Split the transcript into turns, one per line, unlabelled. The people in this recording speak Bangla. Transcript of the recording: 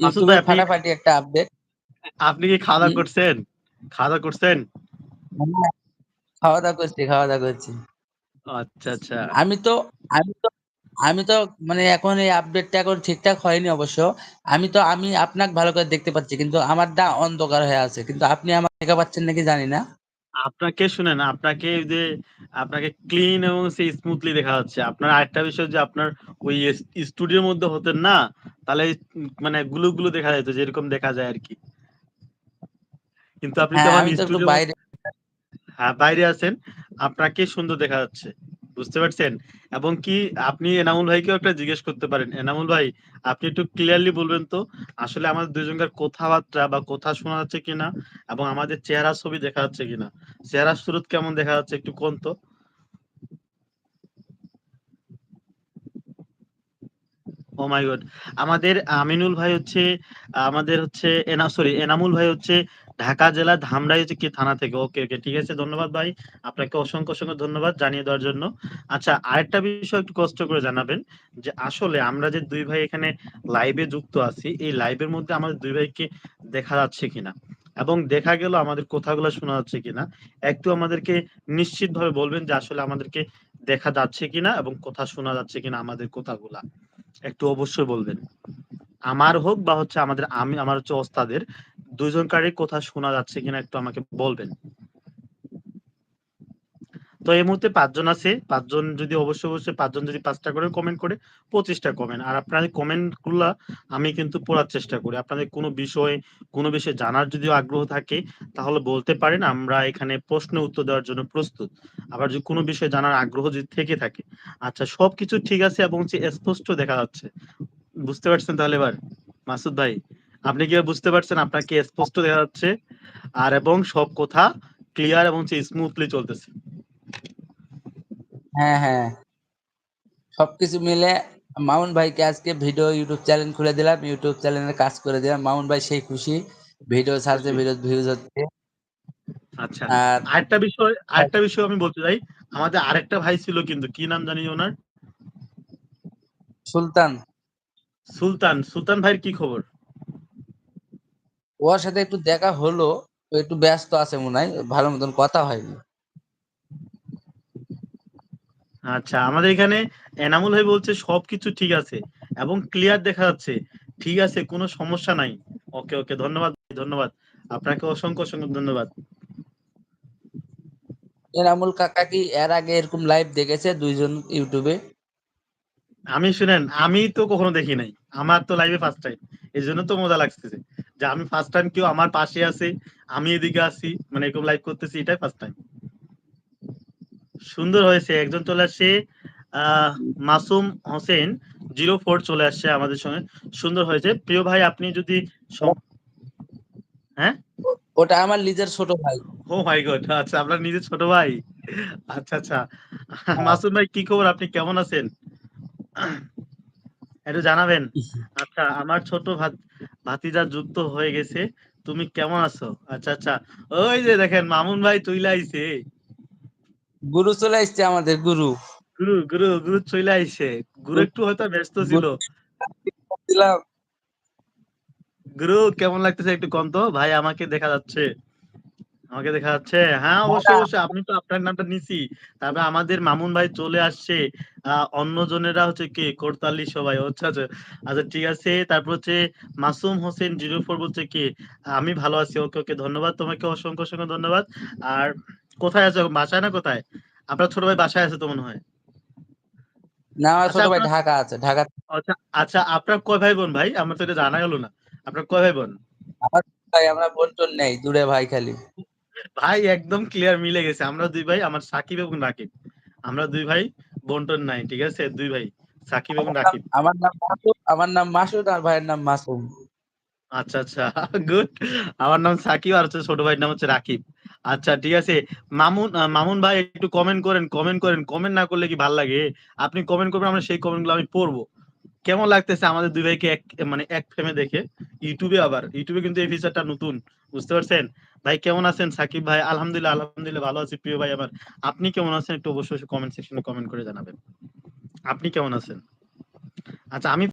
মাসুদ
ইউটিউবে
ভাই
ফাটাফাটি একটা আপডেট।
আপনি কি খাওয়া দাওয়া করছেন? খাওয়া দাওয়া করছেন?
খাওয়া দাওয়া করছি।
আচ্ছা আচ্ছা।
আমি তো আমি তো আমি তো মানে এখন এই আপডেটটা এখন ঠিকঠাক হয়নি অবশ্য। আমি আপনাকে ভালো করে দেখতে পাচ্ছি, কিন্তু আমারটা অন্ধকার হয়ে আছে। কিন্তু আপনি আমাকে দেখা পাচ্ছেন নাকি জানি না।
আপনাকে শুনেন, আপনাকে ক্লিন এবং সেই স্মুথলি দেখা যাচ্ছে। আপনার আরেকটা বিষয় যে আপনার ওই স্টুডিওর মধ্যে হতেন না, তাহলে মানে গুলো দেখা যেত যেরকম দেখা যায় আর কি। কিন্তু আপনি তো
হ্যাঁ,
এখন
আমি তো একটু
স্টুডিও
বাইরে।
হ্যাঁ, বাইরে আছেন। আপনাকে সুন্দর দেখা যাচ্ছে। বুঝতে পারছেন? এবং কি আপনি এনামুল ভাইকেও একটা জিজ্ঞেস করতে পারেন। এনামুল ভাই, আপনি একটু ক্লিয়ারলি বলবেন তো আসলে আমাদের দুজনকার কথাবার্তা বা কথা শোনা যাচ্ছে কিনা এবং আমাদের চেহারা ছবি দেখা যাচ্ছে কিনা? চেহারা সুরত কেমন দেখা যাচ্ছে একটু কোন তো? ও মাই গড! আমাদের আমিনুল ভাই হচ্ছে এনামুল ভাই হচ্ছে ঢাকা জেলার ধামরাই হচ্ছে কি থানা থেকে। ওকে, ওকে। ঠিক আছে। ধন্যবাদ ভাই। আপনাকে অসংখ্য ধন্যবাদ জানিয়ে দেওয়ার জন্য। আচ্ছা, আরেকটা বিষয় একটু কষ্ট করে জানাবেন যে আসলে আমরা যে ২ ভাই এখানে লাইভে যুক্ত আছি, এই লাইভের মধ্যে আমাদের ২ ভাইকে দেখা যাচ্ছে কিনা? এবং দেখা গেল আমাদের কথাগুলো শোনা যাচ্ছে কিনা? একটু আমাদেরকে নিশ্চিতভাবে বলবেন যে আসলে আমাদেরকে দেখা যাচ্ছে কিনা এবং কথা শোনা যাচ্ছে কিনা আমাদের কথাগুলা। একটু অবশ্যই বলবেন। আমার হোক বা হচ্ছে আমার হচ্ছে ওস্তাদের ২ জনকারই কথা শোনা যাচ্ছে কিনা একটু আমাকে বলবেন। তো এই মুহূর্তে ৫ জন আছে। ৫ জন যদি অবশ্যই ৫ জন যদি ৫ টা করে কমেন্ট করে ২৫ টা কমেন্ট। আর আপনাদের কমেন্ট গুলা আমি কিন্তু পড়ার চেষ্টা করি। আপনাদের কোনো বিষয়ে জানার যদি আগ্রহ থাকে তাহলে বলতে পারেন। আমরা এখানে প্রশ্ন উত্তর দেওয়ার জন্য প্রস্তুত। আবার যদি কোনো বিষয়ে জানার আগ্রহ যদি থেকে থাকে। আচ্ছা, সবকিছু ঠিক আছে এবং হচ্ছে স্পষ্ট দেখা যাচ্ছে। বুঝতে পারছেন তাহলে এবার? মাসুদ ভাই, আপনি কি বুঝতে পারছেন? আপনাকে স্পষ্ট দেখা যাচ্ছে আর এবং সব কথা ক্লিয়ার এবং স্মুথলি চলতেছে।
হ্যাঁ, হ্যাঁ। সবকিছু মিলে মামুন ভাইকে আজকে ভিডিও ইউটিউব চ্যানেল খুলে দিলাম। ইউটিউব চ্যানেলে কাজ করে দিলাম। মামুন ভাই সেই খুশি। ভিডিও ছাড়ছে,
খুশি।
ভিডিও ভিউজ হচ্ছে।
আচ্ছা।
আর
আরেকটা বিষয় আমি বলতে চাই। আমাদের আরেকটা ভাই ছিল কিন্তু কি নাম জানি উনার?
সুলতান,
সুলতান ভাইয়ের কি খবর?
ওর সাথে একটু দেখা হলো। ও একটু ব্যস্ত আছে মনে হয়। ভালো মতন কথা হয়নি।
আচ্ছা, আমাদের এখানে এনামুল ভাই বলছে সবকিছু ঠিক আছে এবং ক্লিয়ার দেখা যাচ্ছে। ঠিক আছে, কোনো সমস্যা নাই। ওকে, ওকে। ধন্যবাদ। আপনাকে অসংখ্য ধন্যবাদ।
এনামুল কাকা কি এর আগে এরকম লাইভ দেখেছে ২ জন ইউটিউবে?
আমি তো কখনো দেখি নাই। আমার তো লাইভে ফার্স্ট টাইম। এজন্য তো মজা লাগতেছে। যে আমি ফার্স্ট টাইম কেউ আমার পাশে আছে, আমি এদিকে আছি, মানে এরকম লাইভ করতেছি, এটাই ফার্স্ট টাইম। সুন্দর হয়েছে। একজন চলে আসছে, আহ মাসুম হোসেন 04 চলে আসছে আমাদের সঙ্গে। সুন্দর হয়েছে। প্রিয় ভাই, আপনি যদি হ্যাঁ?
ওটা আমার নিজের ছোট ভাই।
ও মাই গড! আচ্ছা, আপনার নিজের ছোট ভাই। আচ্ছা। মাসুম ভাই, কি খবর? আপনি কেমন আছেন? একটু জানাবেন। আচ্ছা, আমার ছোট ভাতিজা যুক্ত হয়ে গেছে। তুমি কেমন আছো? আচ্ছা। ওই যে দেখেন মামুন ভাই চইলা আইছে।
গুরু চলে আসছে, আমাদের গুরু।
গুরু চইলা আইছে। গুরু একটু হয়তো ব্যস্ত ছিল।
গুরু দিলাম।
গুরু কেমন লাগতেছে একটু কন তো? ভাই আমাকে দেখা যাচ্ছে। হ্যাঁ, অবশ্যই। আপনি তো আপনার নামটা নিছি। তারপরে আমাদের মামুন ভাই চলে আসছে। অন্যজনেরা হচ্ছে কি করতালি সবাই। আচ্ছা, ঠিক আছে। তারপর হচ্ছে মাসুম হোসেন 04 বলছে কি আমি ভালো আছি। ওকে। ধন্যবাদ। তোমাকে অসংখ্য ধন্যবাদ। আর কোথায় আছো? বাসায় না কোথায়? আপনার ছোট ভাই বাসায় আছে তো মনে হয়।
না, আমার
আচ্ছা,
ছোট ভাই ঢাকা আছে, ঢাকা।
আচ্ছা, আচ্ছা, আপনার কয় ভাই বোন ভাই? আমার তো এটা জানা গেল না। আপনার কয় ভাই বোন?
আমার ভাই, আমরা বন্টন নেই, দূরে ভাই খালি।
ভাই একদম ক্লিয়ার মিলে গেছে। আমরা ২ ভাই, আমার সাকিব এবং রাকিব। আমরা ২ ভাই, বন্টন নাই। ঠিক আছে? ২ ভাই, সাকিব এবং রাকিব।
আমার নাম মাসুদ, আর ভাইয়ের নাম মাসুম।
আচ্ছা। গুড। আমার নাম সাকিব আর হচ্ছে ছোট ভাইয়ের নাম হচ্ছে রাকিব। আচ্ছা, ঠিক আছে। মামুন ভাই একটু কমেন্ট না করলে কি ভাল লাগে? আপনি কমেন্ট করবেন, আমরা সেই কমেন্ট গুলো আমি পড়বো। কেমন লাগতেছে আমাদের ২ ভাইকে এক ফ্রেমে দেখে? ইউটিউবে কিন্তু এই ফিচারটা নতুন। বুঝতে পারছেন? ভাই কেমন আছেন সাকিব ভাই? আলহামদুলিল্লাহ ভালো আছি প্রিয় ভাই আমার। আপনি কেমন আছেন? একটু অবশ্যই কমেন্ট সেকশনে কমেন্ট করে জানাবেন। আপনি কেমন আছেন? আচ্ছা, আমি